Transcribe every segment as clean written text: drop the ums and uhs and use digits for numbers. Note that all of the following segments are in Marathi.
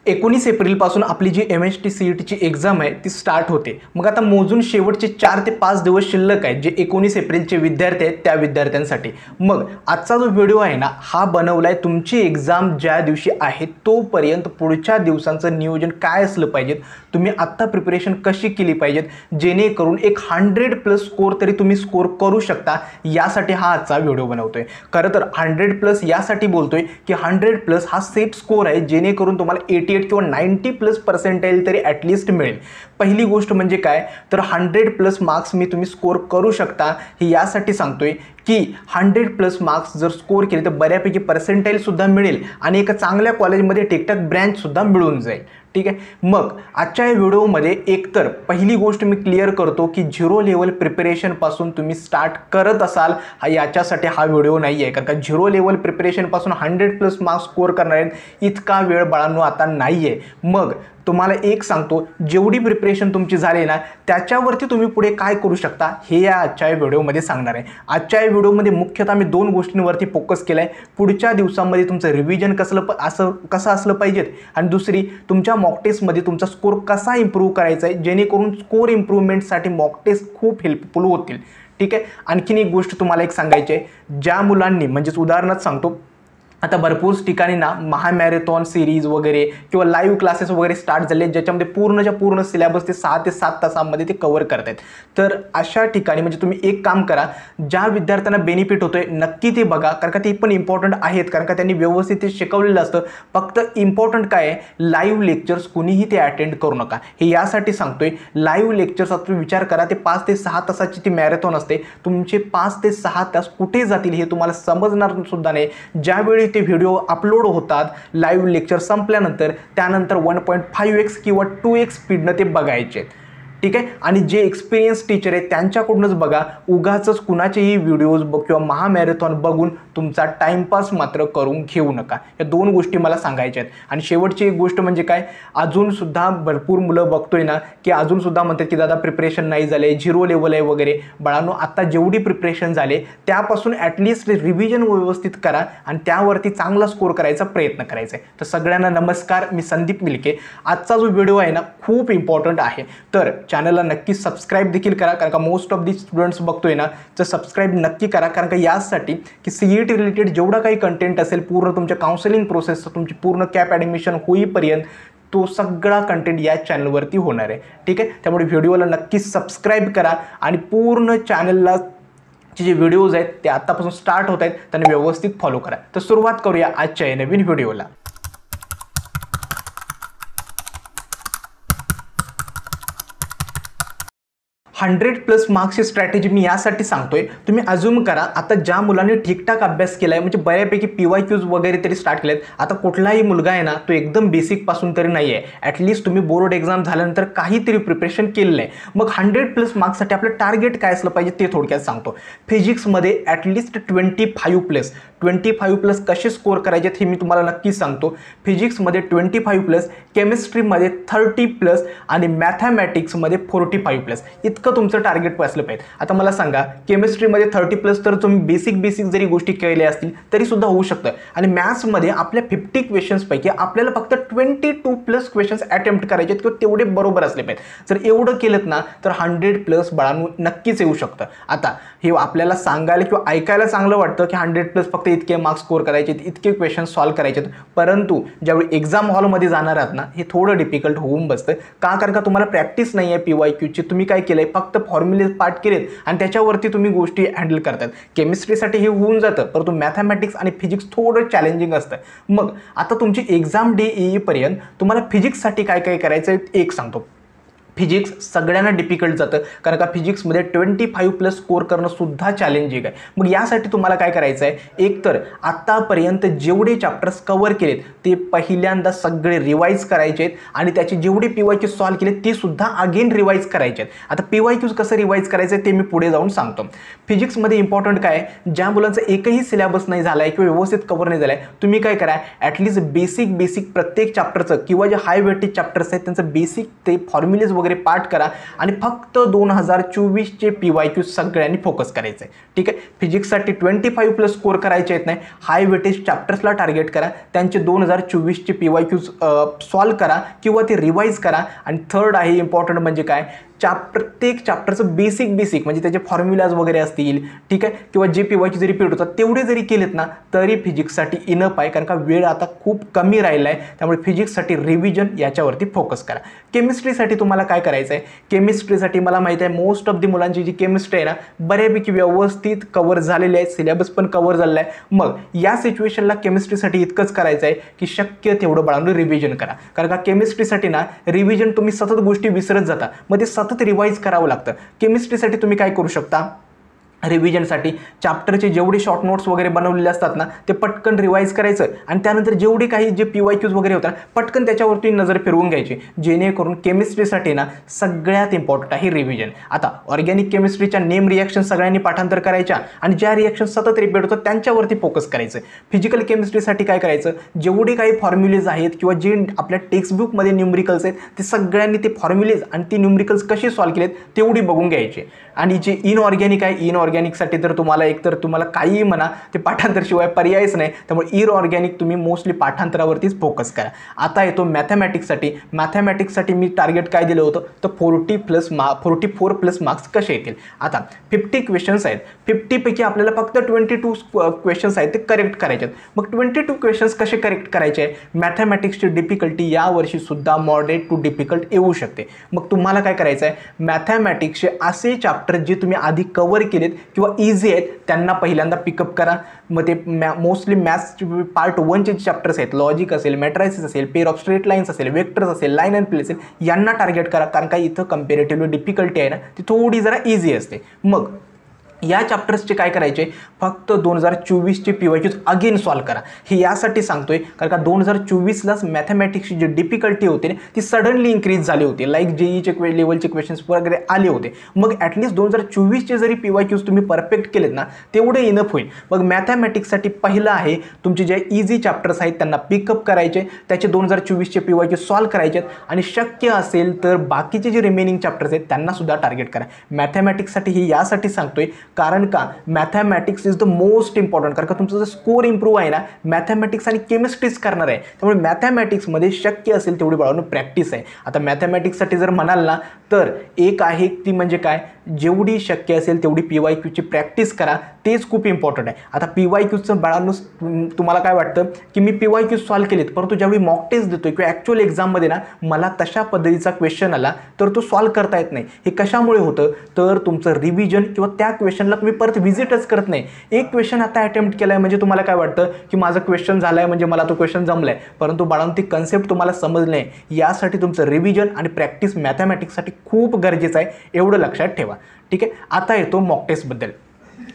19 एप्रिलपासून आपली जी MHT CETची एक्झाम आहे ती स्टार्ट होते। मग आता मोजून शेवटचे 4 ते 5 दिवस शिल्लक आहेत जे 19 एप्रिलचे विद्यार्थी आहेत त्या विद्यार्थ्यांसाठी। मग आजचा जो व्हिडिओ आहे ना हा बनवलाय तुमची एक्झाम ज्या दिवशी आहे तोपर्यंत पुढच्या दिवसांचं नियोजन काय असलं पाहिजे, तुम्ही आत्ता प्रिपरेशन कशी केली पाहिजे जेणेकरून एक 100+ स्कोर तरी तुम्ही स्कोर करू शकता, यासाठी हा आजचा व्हिडिओ बनवतोय। खरं तर 100+ यासाठी बोलतोय की 100+ हा सेफ स्कोर आहे जेणेकरून तुम्हाला 88 किंवा 90+ पर्सेंटाइल तरी ॲटलिस्ट मिळेल। पहिली गोष्ट म्हणजे काय तर 100+ मार्क्स तुम्ही स्कोर करू शकता हे यासाठी सांगतोय की 100+ मार्क्स जर स्कोर केले तर बऱ्यापैकी पर्सेंटाइल सुद्धा मिळेल आणि एका चांगल्या कॉलेजमध्ये टेकटॅक ब्रँच सुद्धा मिळून जाईल। ठीक आहे, मग आजच्या या व्हिडिओमध्ये एकतर पहिली गोष्ट मी क्लिअर करतो की 0 लेवल प्रिपरेशन पासून तुम्ही स्टार्ट करत असाल याच्यासाठी हा व्हिडिओ नाही आहे, कारण का 0 लेवल प्रिपरेशन पासून 100+ मार्क्स स्कोर करणार आहेत इतका वेळ बाळांनो आता नाही आहे। मग तुम्हाला एक सांगतो, जेवढी प्रिपरेशन तुमची झाली ना त्याच्यावरती तुम्ही पुढे काय करू शकता हे या आजच्या व्हिडिओमध्ये सांगणार आहे। आजच्या व्हिडिओमध्ये मुख्यतः मी 2 गोष्टींवरती फोकस केलाय। पुढच्या दिवसांमध्ये तुमचं रिव्हिजन कसं असलं पाहिजे आणि दुसरी तुमच्या मॉक टेस्टमध्ये तुमचा स्कोर कसा इम्प्रूव्ह करायचा आहे जेणेकरून स्कोर इम्प्रूव्हमेंटसाठी मॉक टेस्ट खूप हेल्पफुल होतील। ठीक आहे, आणखीन एक गोष्ट तुम्हाला एक सांगायची आहे, ज्या मुलांनी म्हणजेच उदाहरणार्थ सांगतो आता भरपूर ठिकाणी ना महामॅरेथॉन सिरीज वगैरे किंवा लाईव्ह क्लासेस वगैरे स्टार्ट झाले ज्याच्यामध्ये पूर्णच्या पूर्ण सिलेबस ते 6 ते 7 तासांमध्ये ते कव्हर करतायत। तर अशा ठिकाणी म्हणजे तुम्ही एक काम करा, ज्या विद्यार्थ्यांना बेनिफिट होतोय नक्की ते बघा, कारण का ते पण इम्पॉर्टंट आहेत, कारण का त्यांनी व्यवस्थित ते शिकवलेलं असतं। फक्त इम्पॉर्टंट काय आहे, लाईव्ह लेक्चर्स कुणीही ते अटेंड करू नका हे यासाठी सांगतोय। लाईव्ह लेक्चर्स तुम्ही विचार करा, ते 5 ते 6 तासाची ती मॅरेथॉन असते, तुमचे 5 ते 6 तास कुठे जातील हे तुम्हाला समजणार सुद्धा नाही। ज्यावेळी ते व्हिडिओ अपलोड होतात लाईव्ह लेक्चर संपल्यानंतर त्यानंतर 1.5x किंवा 2x स्पीडनं ते बघायचे। ठीक आहे, आणि जे एक्सपिरियन्स टीचर आहेत त्यांच्याकडूनच बघा, उगाचच कुणाचेही व्हिडिओज किंवा महामॅरेथॉन बघून तुमचा टाइमपास मात्र करून घेऊ नका। या 2 गोष्टी मला सांगायच्या आहेत। आणि शेवटची एक गोष्ट म्हणजे काय, अजून सुद्धा भरपूर मुलं बघतोय ना की अजून सुद्धा म्हणतात की दादा प्रिपरेशन नाही झाले, 0 लेवल आहे वगैरे। बाळांनो आता जेवढी प्रिपरेशन झाले त्यापासून ॲटलिस्ट रिव्हिजन व्यवस्थित करा आणि त्यावरती चांगला स्कोर करायचा प्रयत्न करायचा आहे। तर सगळ्यांना नमस्कार, मी संदीप मिलके। आजचा जो व्हिडिओ आहे ना खूप इम्पॉर्टंट आहे, तर चॅनलला नक्की सबस्क्राईब देखील करा, कारण का मोस्ट ऑफ दी स्टुडंट्स बघतोय ना तर सबस्क्राईब नक्की करा, कारण का यासाठी की CET रिलेटेड जेवढा काही कंटेंट असेल पूर्ण तुमच्या काउन्सिलिंग प्रोसेस तुमची पूर्ण कॅप ॲडमिशन होईपर्यंत तो सगळा कंटेंट या चॅनलवरती होणार आहे। ठीक आहे, त्यामुळे व्हिडिओला नक्की सबस्क्राईब करा आणि पूर्ण चॅनलला जे व्हिडिओज आहेत ते आतापासून स्टार्ट होत आहेत त्यांना व्यवस्थित फॉलो करा। तर सुरुवात करूया आजच्या नवीन व्हिडिओला। 100+ मार्क्सची स्ट्रॅटेजी मी यासाठी सांगतोय, तुम्ही अज्यूम करा आता ज्या मुलांनी ठीकठाक अभ्यास केलाय म्हणजे बऱ्यापैकी PYQs वगैरे तरी स्टार्ट केलेत, आता कुठलाही मुलगा आहे ना तो एकदम बेसिक पासून तरी नाही आहे, ॲटलिस्ट तुम्ही बोर्ड एक्झाम झाल्यानंतर काहीतरी प्रिपरेशन केलेलं आहे। मग 100+ मार्क्ससाठी आपलं टार्गेट काय असलं पाहिजे ते थोडक्यात सांगतो। फिजिक्समध्ये ॲटलिस्ट 25+ कसे स्कोर करायचे हे मी तुम्हाला नक्की सांगतो। फिजिक्समध्ये 25+, केमिस्ट्रीमध्ये 30+ आणि मॅथमॅटिक्समध्ये 45+, इतकं तुमचं टार्गेट असलं पाहिजे। आता मला सांगा, केमिस्ट्रीमध्ये 30+ तर तुम्ही बेसिक जरी गोष्टी केल्या असतील तरी सुद्धा होऊ शकतं, आणि मॅथ्समध्ये आपल्या 50 क्वेश्चन्सपैकी आपल्याला फक्त 22+ क्वेश्चन्स अटेम्प्ट करायचे किंवा तेवढे बरोबर असले पाहिजे। जर एवढं केलं ना तर 100+ बाळांनो नक्कीच येऊ शकतं। आता हे आपल्याला सांगायला किंवा ऐकायला चांगलं वाटतं की 100+ फक्त इतके मार्क्स स्कोर करायचे, इतके क्वेश्चन सॉल्व्ह करायचे, परंतु ज्यावेळी एक्झाम हॉलमध्ये जाणार आहात ना हे थोडं डिफिकल्ट होऊन बसतं। का, कारण का तुम्हाला प्रॅक्टिस नाही आहे PYQची, तुम्ही काय केलंय फक्त फॉर्म्युले पाठ केलेत आणि त्याच्यावरती तुम्ही गोष्टी हँडल करतात। केमिस्ट्रीसाठी हे होऊन जातं, परंतु मॅथमॅटिक्स आणि फिजिक्स थोडं चॅलेंजिंग असतं। मग आता तुमची एक्झाम डे येईपर्यंत तुम्हाला फिजिक्ससाठी काय काय करायचं आहे एक सांगतो। फिजिक्स सगळ्यांना डिफिकल्ट जातं, कारण का फिजिक्समध्ये 25+ स्कोर करणं सुद्धा चॅलेंजिंग आहे। मग यासाठी तुम्हाला काय करायचं आहे, एक तर आत्तापर्यंत जेवढे चॅप्टर्स कव्हर केलेत ते पहिल्यांदा सगळे रिवाईज करायचे आहेत आणि त्याचे जेवढे PYQ सॉल्व्ह केले ते सुद्धा अगेन रिवाईज करायचे आहेत। आता PYQs कसं रिवाईज करायचं आहे ते मी पुढे जाऊन सांगतो। फिजिक्समध्ये इम्पॉर्टंट काय आहे, ज्या मुलांचा एकही सिलेबस नाही झाला आहे किंवा व्यवस्थित कव्हर नाही झाला आहे, तुम्ही काय करा ॲटलिस्ट बेसिक प्रत्येक चॅप्टरचं किंवा जे हाय वेटेज चॅप्टर्स आहेत त्यांचं बेसिक ते फॉर्म्युलेज वगैरे वगैरे पाठ करा आणि फक्त 2024चे PYQ सगळ्यांनी फोकस करायचं आहे. ठीक आहे, फिजिक्ससाठी 25+ स्कोर करायचे आहेत. नाही, हाय वेटेज चॅप्टर्सला टार्गेट करा, त्यांचे 2024चे PYQ सॉल्व करा किंवा ते रिवाईज करा. आणि थर्ड आहे इम्पॉर्टंट म्हणजे काय, प्रत्येक चॅप्टरचं बेसिक म्हणजे त्याचे फॉर्म्युलाज वगैरे असतील, ठीक आहे, किंवा जे PYQ जरी रिपीट होतात तेवढे जरी केलेत ना तरी फिजिक्ससाठी इनफ आहे, कारण का वेळ आता खूप कमी राहिला आहे. त्यामुळे फिजिक्ससाठी रिव्हिजन याच्यावरती फोकस करा. केमिस्ट्रीसाठी तुम्हाला काय करायचं आहे, केमिस्ट्रीसाठी मला माहिती आहे मोस्ट ऑफ दी मुलांची जी केमिस्ट्री आहे ना बऱ्यापैकी व्यवस्थित कव्हर झालेली आहे, सिलेबस पण कव्हर झालेला आहे. मग या सिच्युएशनला केमिस्ट्रीसाठी इतकंच करायचं आहे की शक्य तेवढं बाळांनो रिव्हिजन करा, कारण का केमिस्ट्रीसाठी ना रिव्हिजन तुम्ही सतत गोष्टी विसरत जाता, मग ते सतत रिवाईज करावं लागतं. केमिस्ट्रीसाठी तुम्ही काय करू शकता, रिव्हिजनसाठी चॅप्टरचे जेवढे शॉर्ट नोट्स वगैरे बनवलेले असतात ना ते पटकन रिवाईज करायचं आणि त्यानंतर जेवढे काही जे PYQs वगैरे होतात पटकन त्याच्यावरती नजर फिरवून घ्यायची, जेणेकरून केमिस्ट्रीसाठी ना सगळ्यात इम्पॉर्टंट आहे रिव्हिजन. आता ऑर्गॅनिक केमिस्ट्रीच्या नेम रिॲक्शन सगळ्यांनी पाठांतर करायच्या आणि ज्या रिॲक्शन सतत रिपीट होतात त्यांच्यावरती फोकस करायचं. फिजिकल केमिस्ट्रीसाठी काय करायचं, जेवढे काही फॉर्म्युलेज आहेत किंवा जे आपल्या टेक्स्टबुकमध्ये न्यूमरिकल्स आहेत ते सगळ्यांनी ते फॉर्म्युलेज आणि ते न्यूमरिकल्स कसे सॉल्व केलेत तेवढी बघून घ्यायचे. आणि जे इनऑर्गॅनिक आहे, इनऑर्गॅनिकसाठी तर तुम्हाला काहीही म्हणा ते पाठांतरशिवाय पर्यायच नाही, त्यामुळे इनऑर्गॅनिक तुम्ही मोस्टली पाठांतरावरतीच फोकस करा. आता येतो मॅथमॅटिक्ससाठी मी टार्गेट काय दिलं होतं तर 44+ मार्क्स कसे येतील. आता 50 क्वेश्चन्स आहेत, 50पैकी आपल्याला फक्त 22 क्वेश्चन्स आहेत ते करेक्ट करायचे आहेत. मग 22 क्वेश्चन्स कसे करेक्ट करायचे आहे, मॅथमॅटिक्सची डिफिकल्टी यावर्षी सुद्धा मॉडरेट टू डिफिकल्ट येऊ शकते. मग तुम्हाला काय करायचं आहे, मॅथमॅटिक्सचे असे चॅप्टर जे तुम्ही आधी कव्हर केलेत किंवा इझी आहेत त्यांना पहिल्यांदा पिकअप करा. मग ते मोस्टली मॅथ्स पार्ट 1चे चॅप्टर्स आहेत, लॉजिक असेल, मॅट्रायसिस असेल, पेअर ऑफ स्ट्रेट लाईन्स असेल, वेक्टर्स असेल, लाईन अँड प्लेन असेल, यांना टार्गेट करा, कारण का इथं कंपॅरेटिव्हली डिफिकल्टी आहे ना ती थोडी जरा इझी असते. मग या चॅप्टर्सचे काय करायचे, फक्त 2024चे PYQs अगेन सॉल्व करा. हे यासाठी सांगतोय कारण का 2024लाच मॅथमॅटिक्सची जी डिफिकल्टी होती ती सडनली इन्क्रीज झाली होती, लाईक JEEचे लेवलचे क्वेश्चन्स वगैरे आले होते. मग ॲटलिस्ट 2024चे जरी PYQs तुम्ही परफेक्ट केलेत ना तेवढे इनफ होईल. मग मॅथमॅटिक्ससाठी पहिलं आहे तुमचे जे इझी चॅप्टर्स आहेत त्यांना पिकअप करायचे, त्याचे 2024चे PYQs सॉल्व करायचे आणि शक्य असेल तर बाकीचे जे रिमेनिंग चॅप्टर्स आहेत त्यांना सुद्धा टार्गेट करा. मॅथमॅटिक्ससाठी हे यासाठी सांगतोय कारण का mathematics is the most important, कारण का तुमचा जर स्कोर इम्प्रूव्ह आहे ना मॅथमॅटिक्स आणि केमिस्ट्रीज करणार आहे, त्यामुळे मॅथमॅटिक्समध्ये शक्य असेल तेवढी बाळांनो प्रॅक्टिस आहे. आता मॅथमॅटिक्ससाठी जर म्हणाल ना तर एक आहे ती म्हणजे काय, जेवढी शक्य असेल तेवढी PYQची प्रॅक्टिस करा, तेच खूप इम्पॉर्टंट आहे. आता PYQचं बाळांनो तुम्हाला काय वाटतं की मी PYQ सॉल्व केलेत, परंतु ज्यावेळी मॉक टेस्ट देतोय किंवा ॲक्च्युअल एक्झाममध्ये ना मला तशा पद्धतीचा क्वेश्चन आला तर तो सॉल्व करता येत नाही. हे कशामुळे होतं तर तुमचं रिव्हिजन किंवा त्या क्वेश्चनला तुम्ही परत व्हिजिटच करत नाही. एक क्वेश्चन आता अटेम्प्ट केला आहे म्हणजे तुम्हाला काय वाटतं की माझं क्वेश्चन झालं आहे म्हणजे मला तो क्वेश्चन जमला आहे, परंतु बाळांनो ती कन्सेप्ट तुम्हाला समजली नाही. यासाठी तुमचं रिव्हिजन आणि प्रॅक्टिस मॅथमॅटिक्ससाठी खूप गरजेचं आहे, एवढं लक्षात ठेवा. ठीक आहे, आता येतो मॉक टेस्टबद्दल.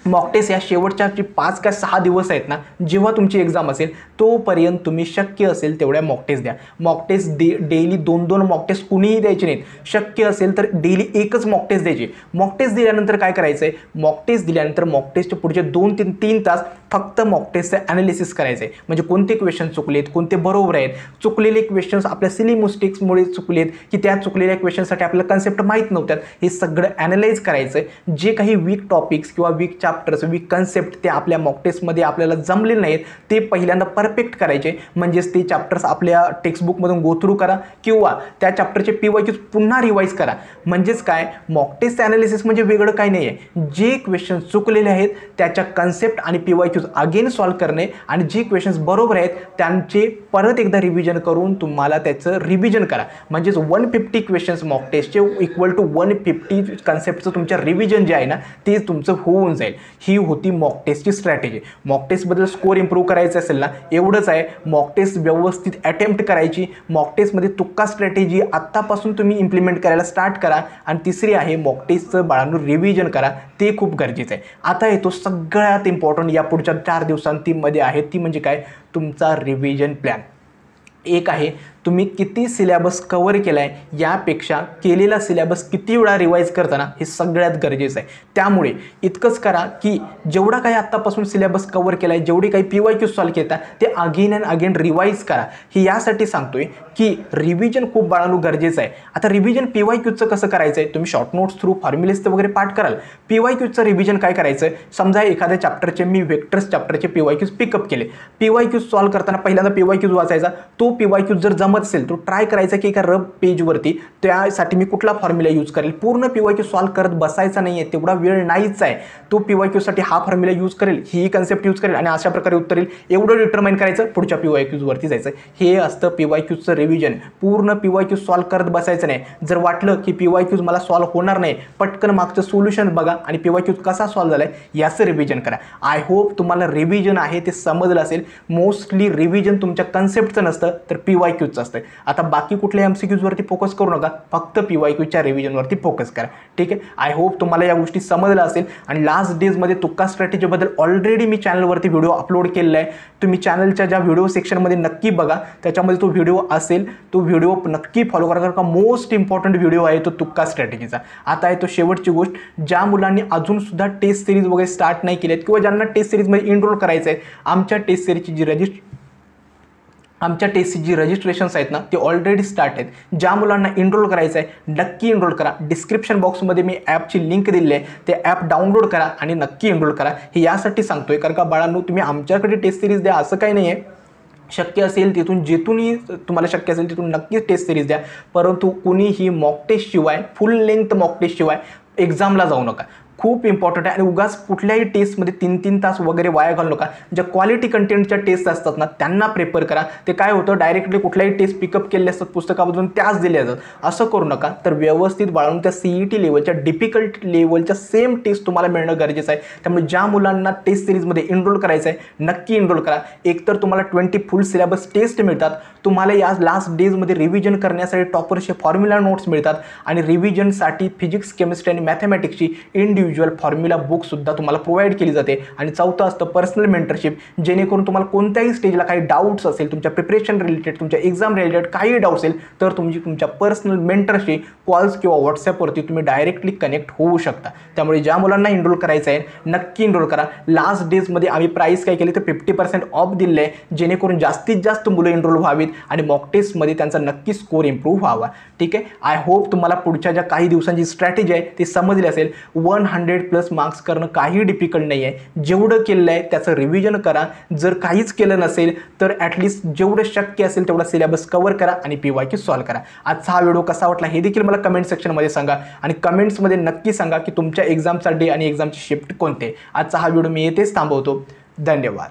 मॉक टेस्ट या शेवटच्या जे 5 का 6 दिवस आहेत ना जेव्हा तुमची एक्झाम असेल तोपर्यंत तुम्ही शक्य असेल तेवढ्या मॉक टेस्ट द्या. Mock test daily 2-2 mock test कुणीही द्यायचे नाहीत, शक्य असेल तर डेली एकच मॉक टेस्ट द्यायची. मॉक टेस्ट दिल्यानंतर काय करायचं आहे, मॉक टेस्ट दिल्यानंतर मॉक टेस्टचे पुढचे 2-3 तास फक्त मॉक टेस्टचं ॲनालिसिस करायचं आहे, म्हणजे कोणते क्वेश्चन चुकलेत, कोणते बरोबर आहेत, चुकलेले क्वेश्चन्स आपल्या सिली मिस्टेक्समुळे चुकलेत की त्या चुकलेल्या क्वेश्चनसाठी आपल्याला कन्सेप्ट माहीत नव्हत्यात, हे सगळं ॲनालाइज करायचं आहे. जे काही वीक टॉपिक्स किंवा वीक चॅप्टर्स, वीक कन्सेप्ट ते आपल्या मॉक टेस्टमध्ये आपल्याला जमले नाहीत ते पहिल्यांदा परफेक्ट करायचे, म्हणजेच ते चॅप्टर्स आपल्या टेक्स्टबुकमधून गो थ्रू करा किंवा त्या चॅप्टरचे PYQs पुन्हा रिवाईज करा. म्हणजेच काय, मॉक टेस्ट ॲनालिसिस म्हणजे वेगळं काही नाही आहे, जे क्वेश्चन चुकलेले आहेत त्याच्या कन्सेप्ट आणि PYQs अगेन सॉल्व करणे आणि जे क्वेश्चन्स बरोबर आहेत त्यांचे परत एकदा रिव्हिजन करून तुम्हाला त्याचं रिव्हिजन करा. म्हणजेच 150 क्वेश्चन्स मॉक टेस्टचे इक्वल टू 150 कन्सेप्टचं तुमच्या रिव्हिजन जे आहे ना ते तुमचं होऊन जाईल. ही होती मॉक टेस्टची स्ट्रॅटेजी. मॉक टेस्टबद्दल स्कोर इम्प्रूव्ह करायचं असेल ना एवढंच आहे, मॉक टेस्ट व्यवस्थित अटेम्प्ट करायची, मॉक टेस्टमध्ये तुक्का स्ट्रॅटेजी आत्तापासून तुम्ही इम्प्लिमेंट करायला स्टार्ट करा. आणि तिसरी आहे मॉक टेस्टचं बाळांनो रिव्हिजन करा, ते खूप गरजेचं आहे. आता येतो सगळ्यात इम्पॉर्टंट या पुढच्या 4 दिवसांमध्ये आहे ती म्हणजे काय, तुमचा रिव्हिजन प्लॅन. एक आहे तुम्ही किती सिलेबस कव्हर केला आहे यापेक्षा केलेला सिलेबस किती वेळा रिवाईज करताना हे सगळ्यात गरजेचं आहे. त्यामुळे इतकंच करा की जेवढा काही आत्तापासून सिलेबस कव्हर केला आहे, जेवढी काही PYQ सॉल्व केता ते अगेन अँड अगेन रिवाईज करा. हे यासाठी सांगतोय की रिव्हिजन खूप बाळांनो गरजेचं आहे. आता रिव्हिजन PYQचं कसं करायचं आहे, तुम्ही शॉर्ट नोट्स थ्रू फॉर्म्युलेज वगैरे पाठ कराल. PYQचं रिव्हिजन काय करायचं आहे, समजा एखाद्या चॅप्टरचे मी वेक्टर्स चॅप्टरचे PYQs पिकअप केले. PYQ सॉल्व करताना पहिल्यांदा PYQ वाचायचा. तो PYQ जर जमत असेल तो ट्राय करायचा की एका रब पेजवरती त्यासाठी मी कुठला फॉर्म्युला यूज करेल. पूर्ण PYQ सॉल्व करत बसायचा नाही आहे, तेवढा वेळ नाहीच आहे. तो PYQसाठी हा फॉर्म्युला यूज करेल, ही कन्सेप्ट यूज करेल आणि अशा प्रकारे उत्तर येईल एवढं डिटरमाइन करायचं, पुढच्या PYQवरती जायचं. हे असतं PYQचं रिव्हिजन. पूर्ण PYQ सॉल्व करत बसायचं नाही. जर वाटलं की PYQ मला सॉल्व होणार नाही, पटकन मागचं सोल्युशन बघा आणि PYQ कसा सॉल्व झालाय याचं रिव्हिजन करा. आय होप तुम्हाला रिव्हिजन आहे ते समजलं असेल. मोस्टली रिव्हिजन तुमच्या कन्सेप्टचं नसतं तर PYQचं असतं. आता बाकी कुठल्या MCQजवरती फोकस करू नका, फक्त PYQच्या रिव्हिजनवरती फोकस करा. ठीक आहे. आय होप तुम्हाला या गोष्टी समजल्या असेल. आणि लास्ट डेजमध्ये तुक्का स्ट्रॅटेजीबद्दल ऑलरेडी मी चॅनलवरती व्हिडिओ अपलोड केलेला आहे. तुम्ही चॅनलच्या ज्या व्हिडिओ सेक्शनमध्ये नक्की बघा, त्याच्यामध्ये तो व्हिडिओ असेल. तो व्हिडिओ नक्की फॉलो करा, कारण का मोस्ट इम्पॉर्टंट व्हिडिओ आहे तो तुक्का स्ट्रॅटेजीचा. आता आहे तो शेवटची गोष्ट, ज्या मुलांनी अजूनसुद्धा टेस्ट सिरीज वगैरे स्टार्ट नाही केली आहेत किंवा ज्यांना टेस्ट सिरीजमध्ये इनरोल करायचं आहे, आमच्या टेस्ट सिरीजची जी रजिस्ट्रेशन्स आहेत ना ते ऑलरेडी स्टार्ट आहेत. ज्या मुलांना इनरोल करायचं आहे नक्की इनरोल करा. डिस्क्रिप्शन बॉक्समध्ये मी ॲपची लिंक दिली आहे, ते ॲप डाउनलोड करा आणि नक्की इनरोल करा. हे यासाठी सांगतोय कारण का बाळांनो, तुम्ही आमच्याकडे टेस्ट सिरीज द्या असं काही नाही आहे. शक्य असेल तिथून जिथूनही तुम्हाला शक्य असेल तिथून नक्कीच टेस्ट सिरीज द्या, परंतु कुणीही मॉक टेस्टशिवाय फुल लेंथ मॉक टेस्टशिवाय एक्झामला जाऊ नका. खूप इम्पॉर्टंट आहे. आणि उगाच कुठल्याही टेस्टमध्ये 3-3 तास वगैरे वाया घालू नका. ज्या क्वालिटी कंटेंटच्या टेस्ट असतात ना त्यांना प्रेफर करा. ते काय होतं, डायरेक्टली कुठल्याही टेस्ट पिकअप केले असतात पुस्तकामधून त्याच दिल्या जातात. असं करू नका. तर व्यवस्थित बाळून त्या CET लेवलच्या डिफिकल्ट लेवलच्या सेम टेस्ट तुम्हाला मिळणं गरजेचं आहे. त्यामुळे ज्या मुलांना टेस्ट सिरीजमध्ये इनरोल करायचं आहे नक्की इनरोल करा. एकतर तुम्हाला 20 फुल सिलेबस टेस्ट मिळतात, तुम्हाला या लास्ट डेजमध्ये रिव्हिजन करण्यासाठी टॉपरचे फॉर्म्युला नोट्स मिळतात आणि रिव्हिजनसाठी फिजिक्स, केमिस्ट्री आणि मॅथमॅटिक्सची इंडिव्हिज्युअल फॉर्म्युला बुकसुद्धा तुम्हाला प्रोव्हाइड केली जाते. आणि चौथं असतं पर्सनल मेंटरशिप, जेणेकरून तुम्हाला कोणत्याही स्टेजला काही डाऊट्स असेल, तुमच्या प्रिपरेशन रिलेटेड, तुमच्या एक्झाम रिलेटेड काही डाऊट असेल तर तुमच्या पर्सनल मेंटरशी कॉल्स किंवा व्हॉट्सॲपवरती तुम्ही डायरेक्टली कनेक्ट होऊ शकता. त्यामुळे ज्या मुलांना इनरोल करायचं आहे नक्की इनरोल करा. लास्ट डेजमध्ये आम्ही प्राईस काय केली तर 50% ऑफ दिले आहे, जेणेकरून जास्तीत जास्त मुलं इनरोल व्हावीत आणि मॉक टेस्टमध्ये त्यांचा नक्की स्कोर इम्प्रूव्ह व्हावा. ठीक आहे. आय होप तुम्हाला पुढच्या ज्या काही दिवसांची स्ट्रॅटेजी आहे ती समजली असेल. 100+ मार्क्स करणं काही डिफिकल्ट नाही आहे. जेवढं केलं आहे त्याचं रिव्हिजन करा. जर काहीच केलं नसेल तर ॲटलिस्ट जेवढं शक्य असेल तेवढा सिलेबस कव्हर करा आणि PYQ सॉल्व करा. आजचा हा व्हिडिओ कसा वाटला हे देखील मला कमेंट सेक्शनमध्ये सांगा आणि कमेंट्समध्ये नक्की सांगा की तुमच्या एक्झामचा डे आणि एक्झामची शिफ्ट कोणते. आजचा हा व्हिडिओ मी येथेच थांबवतो. धन्यवाद.